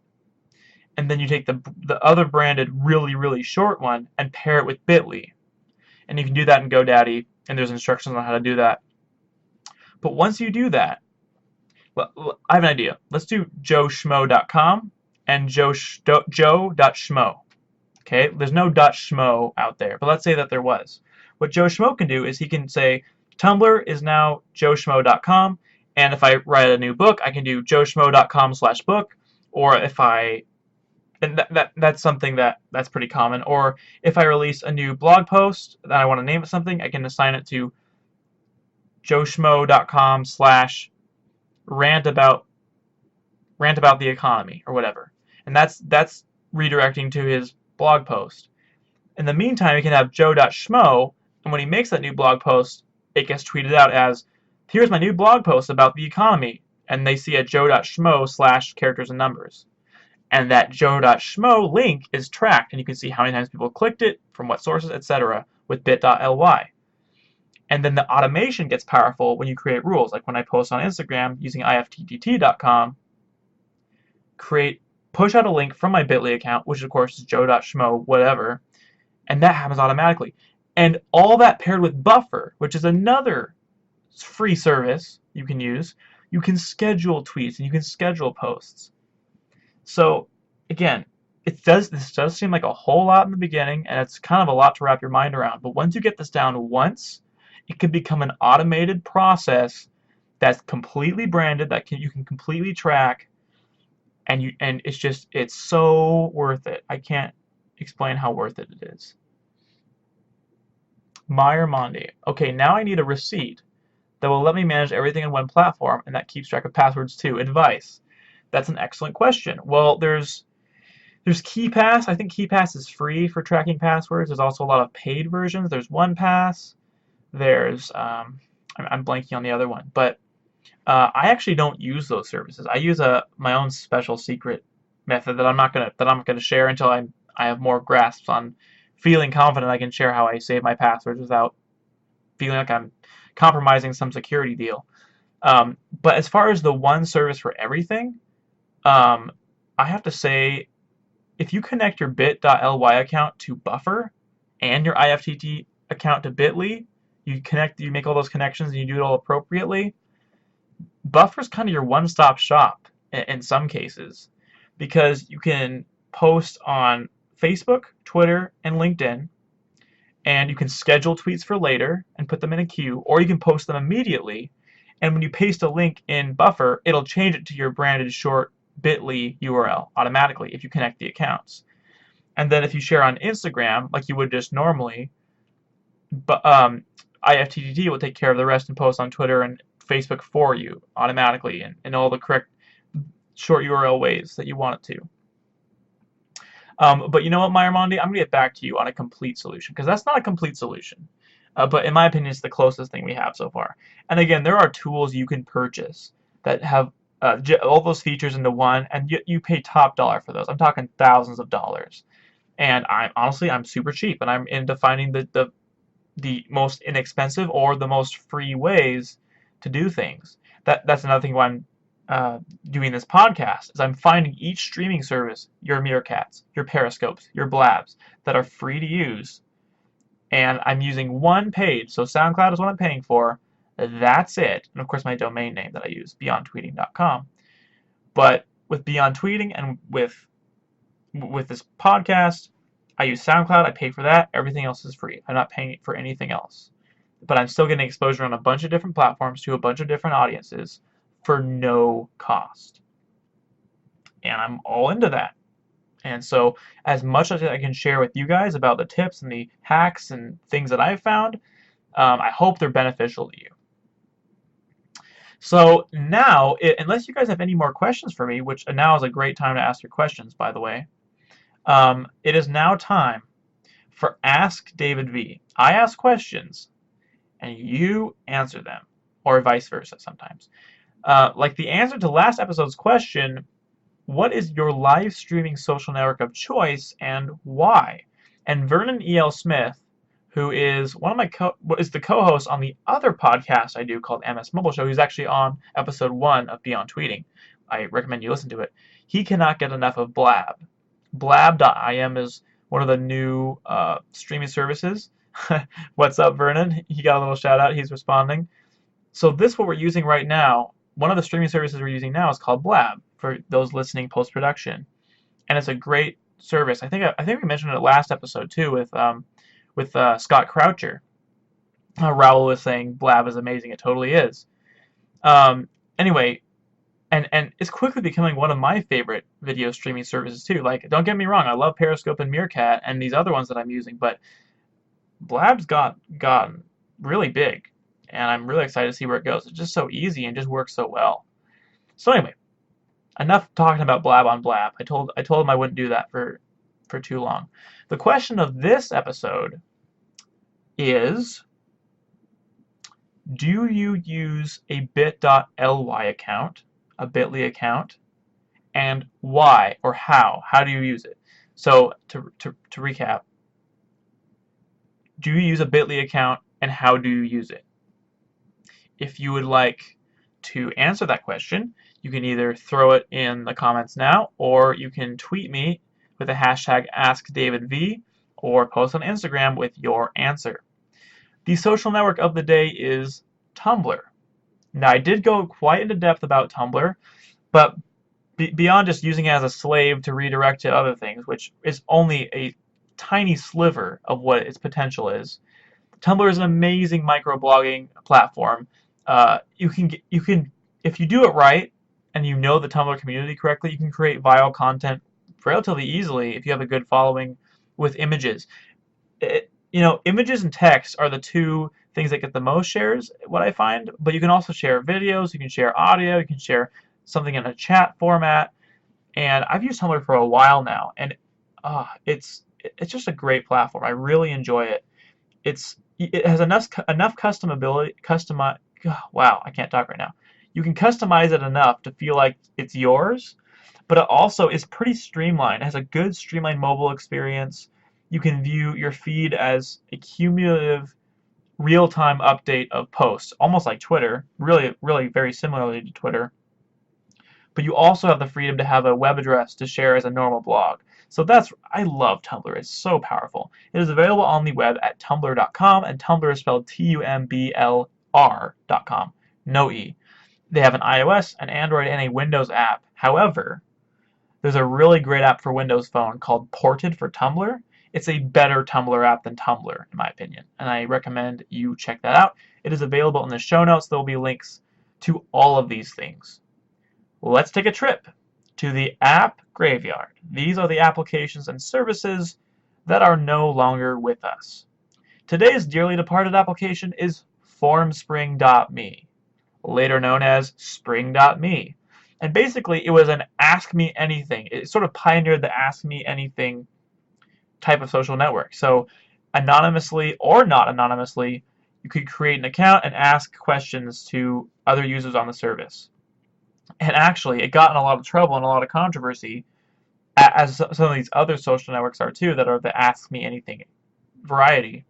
And then you take the other branded really, really short one and pair it with Bitly. And you can do that in GoDaddy, and there's instructions on how to do that. But once you do that, well, I have an idea. Let's do joeschmo.com and joe.schmo. Okay, there's no .schmo out there, but let's say that there was. What Joe Schmo can do is he can say, Tumblr is now joeschmo.com, and if I write a new book, I can do joeschmo.com/book, or if I, and that's something that's pretty common, or if I release a new blog post that I want to name it something, I can assign it to joeschmo.com/rant about the economy, or whatever. And that's redirecting to his blog post. In the meantime, you can have joe.schmo, and when he makes that new blog post, it gets tweeted out as, here's my new blog post about the economy, and they see a joe.schmo/characters and numbers. And that joe.schmo link is tracked, and you can see how many times people clicked it, from what sources, etc. with bit.ly. And then the automation gets powerful when you create rules, like when I post on Instagram using ifttt.com, push out a link from my Bitly account, which of course is joe.schmo whatever, and that happens automatically. And all that paired with Buffer, which is another free service you can use, you can schedule tweets and you can schedule posts. So again, this does seem like a whole lot in the beginning, and it's kind of a lot to wrap your mind around. But once you get this down once, it could become an automated process that's completely branded, that you can completely track, and it's so worth it. I can't explain how worth it is. Meyer Mondi. Okay, now I need a receipt that will let me manage everything in one platform and that keeps track of passwords too. Advice. That's an excellent question. Well, there's KeePass. I think KeePass is free for tracking passwords. There's also a lot of paid versions. There's OnePass. There's I'm blanking on the other one, but I actually don't use those services. I use my own special secret method that I'm not gonna share until I have more grasps on feeling confident I can share how I save my passwords without feeling like I'm compromising some security deal. But as far as the one service for everything, I have to say, if you connect your bit.ly account to Buffer and your IFTT account to Bitly, you make all those connections and you do it all appropriately, Buffer's kind of your one-stop shop in some cases, because you can post on Facebook, Twitter, and LinkedIn, and you can schedule tweets for later and put them in a queue, or you can post them immediately, and when you paste a link in Buffer, it'll change it to your branded short bit.ly URL automatically if you connect the accounts. And then if you share on Instagram, like you would just normally, but IFTTT will take care of the rest and post on Twitter and Facebook for you automatically in all the correct short URL ways that you want it to. But you know what, Meyer Mondi? I'm going to get back to you on a complete solution, because that's not a complete solution. But in my opinion, it's the closest thing we have so far. And again, there are tools you can purchase that have all those features into one, and you pay top dollar for those. I'm talking thousands of dollars. And I'm super cheap, and I'm into finding the most inexpensive or the most free ways to do things. That's another thing why I'm doing this podcast, is I'm finding each streaming service, your Meerkats, your Periscopes, your Blabs, that are free to use, and I'm using one page. So SoundCloud is what I'm paying for. That's it. And of course my domain name that I use, beyondtweeting.com. But with Beyond Tweeting and with this podcast, I use SoundCloud. I pay for that. Everything else is free. I'm not paying for anything else. But I'm still getting exposure on a bunch of different platforms to a bunch of different audiences for no cost. And I'm all into that. And so as much as I can share with you guys about the tips and the hacks and things that I've found, I hope they're beneficial to you. So now, unless you guys have any more questions for me, which now is a great time to ask your questions, by the way, it is now time for Ask David V. I ask questions, and you answer them, or vice versa sometimes. Like the answer to last episode's question, what is your live streaming social network of choice and why? And Vernon E.L. Smith, who is is the co-host on the other podcast I do called MS Mobile Show, who's actually on episode 1 of Beyond Tweeting. I recommend you listen to it. He cannot get enough of Blab. Blab.im is one of the new streaming services. What's up, Vernon? He got a little shout out. He's responding. So what we're using right now, one of the streaming services we're using now is called Blab, for those listening post-production, and it's a great service. I think we mentioned it last episode too with Scott Croucher. Raul was saying Blab is amazing. It totally is. Anyway, and it's quickly becoming one of my favorite video streaming services too. Like, don't get me wrong, I love Periscope and Meerkat and these other ones that I'm using, but Blab's gotten really big, and I'm really excited to see where it goes. It's just so easy and just works so well. So anyway, enough talking about Blab on Blab. I told him I wouldn't do that for too long. The question of this episode is, do you use a bit.ly account, a bit.ly account, and why or how? How do you use it? So to recap, do you use a bit.ly account and how do you use it? If you would like to answer that question, you can either throw it in the comments now, or you can tweet me with the hashtag AskDavidV, or post on Instagram with your answer. The social network of the day is Tumblr. Now, I did go quite into depth about Tumblr, but beyond just using it as a slave to redirect to other things, which is only a tiny sliver of what its potential is. Tumblr is an amazing microblogging platform. You can if you do it right and you know the Tumblr community correctly, you can create viral content relatively easily if you have a good following with images. Images and text are the two things that get the most shares, what I find, but you can also share videos, you can share audio, you can share something in a chat format, and I've used Tumblr for a while now, and it's just a great platform. I really enjoy it. It has enough wow, I can't talk right now. You can customize it enough to feel like it's yours, but it also is pretty streamlined. It has a good streamlined mobile experience. You can view your feed as a cumulative real-time update of posts, almost like Twitter, really, really very similarly to Twitter. But you also have the freedom to have a web address to share as a normal blog. So I love Tumblr. It's so powerful. It is available on the web at tumblr.com, and Tumblr is spelled TUMBLR.com. No E. They have an iOS, an Android, and a Windows app. However, there's a really great app for Windows Phone called Ported for Tumblr. It's a better Tumblr app than Tumblr, in my opinion, and I recommend you check that out. It is available in the show notes. There will be links to all of these things. Let's take a trip to the app graveyard. These are the applications and services that are no longer with us. Today's dearly departed application is Formspring.me, later known as Spring.me. And basically, it was an Ask Me Anything. It sort of pioneered the Ask Me Anything type of social network. So, anonymously or not anonymously, you could create an account and ask questions to other users on the service. And actually, it got in a lot of trouble and a lot of controversy, as some of these other social networks are too, that are the Ask Me Anything variety.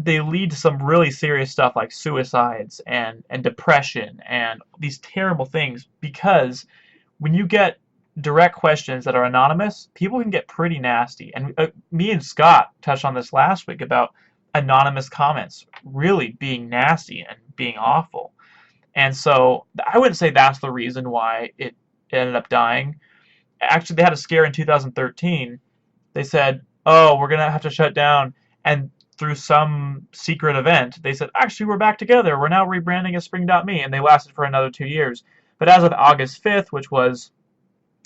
They lead to some really serious stuff like suicides and depression and these terrible things, because when you get direct questions that are anonymous, people can get pretty nasty. And me and Scott touched on this last week about anonymous comments really being nasty and being awful. And so I wouldn't say that's the reason why it ended up dying. Actually, they had a scare in 2013. They said, oh, we're going to have to shut down. And through some secret event, they said, actually, we're back together. We're now rebranding as Spring.me. And they lasted for another 2 years. But as of August 5th, which was,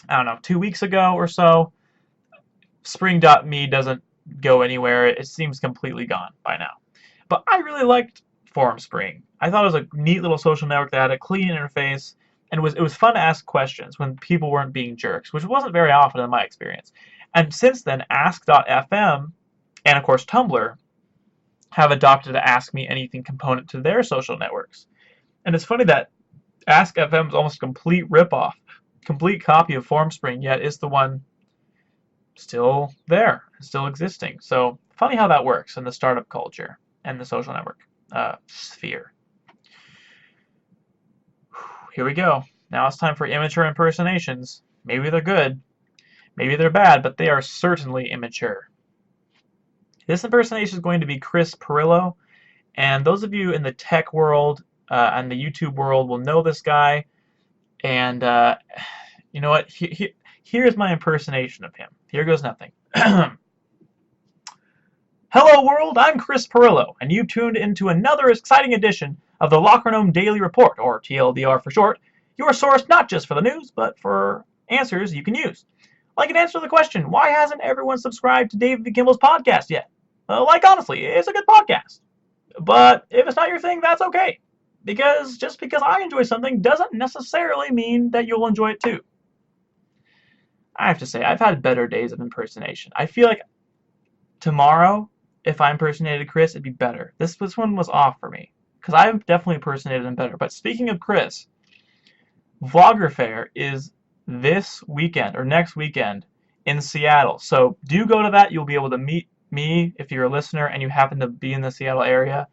I don't know, 2 weeks ago or so, Spring.me doesn't go anywhere. It seems completely gone by now. But I really liked Formspring. I thought it was a neat little social network that had a clean interface, and it was fun to ask questions when people weren't being jerks, which wasn't very often in my experience. And since then, Ask.fm and of course Tumblr have adopted the Ask Me Anything component to their social networks. And it's funny that Ask.fm is almost a complete ripoff, complete copy of Formspring, yet is the one still there, still existing. So funny how that works in the startup culture and the social network sphere. Here we go. Now it's time for immature impersonations. Maybe they're good, maybe they're bad, but they are certainly immature. This impersonation is going to be Chris Pirillo, and those of you in the tech world and the YouTube world will know this guy. And you know what? Here's my impersonation of him. Here goes nothing. Hello world, I'm Chris Pirillo, and you've tuned into another exciting edition of the Locker Room Daily Report, or TLDR for short, your source not just for the news, but for answers you can use. Like an answer to the question, why hasn't everyone subscribed to David Kimball's podcast yet? Like, honestly, it's a good podcast. But if it's not your thing, that's okay. Because just because I enjoy something doesn't necessarily mean that you'll enjoy it too. I have to say, I've had better days of impersonation. I feel like tomorrow, if I impersonated Chris, it'd be better. This one was off for me, because I've definitely impersonated him better. But speaking of Chris, Vlogger Fair is this weekend, or next weekend, in Seattle. So do go to that. You'll be able to meet me if you're a listener and you happen to be in the Seattle area.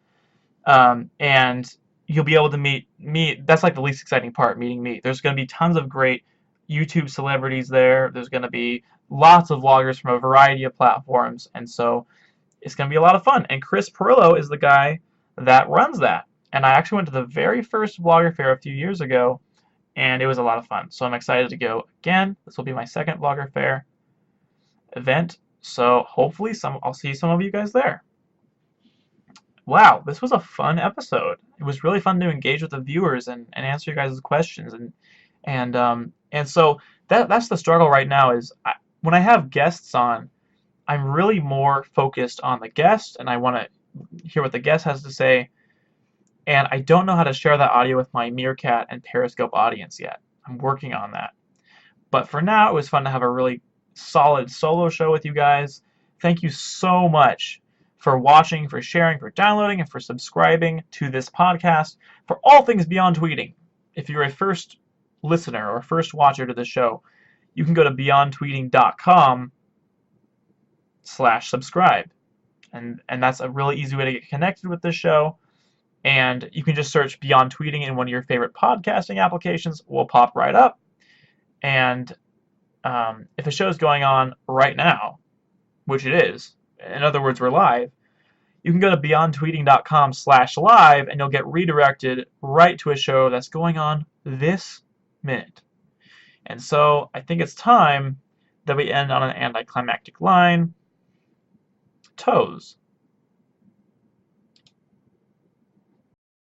And you'll be able to meet me. That's like the least exciting part, meeting me. There's going to be tons of great YouTube celebrities there. There's going to be lots of vloggers from a variety of platforms. And so it's going to be a lot of fun. And Chris Pirillo is the guy that runs that. And I actually went to the very first Vlogger Fair a few years ago. and it was a lot of fun. So I'm excited to go again. This will be my second Blogger Fair event, so hopefully I'll see some of you guys there. Wow, this was a fun episode. It was really fun to engage with the viewers and answer your guys' questions and so that's the struggle right now is when I have guests on, I'm really more focused on the guest and I want to hear what the guest has to say, and I don't know how to share that audio with my Meerkat and Periscope audience yet. I'm working on that. But for now, it was fun to have a really solid solo show with you guys. Thank you so much for watching, for sharing, for downloading, and for subscribing to this podcast for all things beyond tweeting. If you're a first listener or first watcher to the show, you can go to beyondtweeting.com/subscribe. And that's a really easy way to get connected with this show. And you can just search Beyond Tweeting in one of your favorite podcasting applications. We'll pop right up. And if a show is going on right now, which it is, in other words, we're live, you can go to beyondtweeting.com/live and you'll get redirected right to a show that's going on this minute. And so I think it's time that we end on an anticlimactic line. Toes.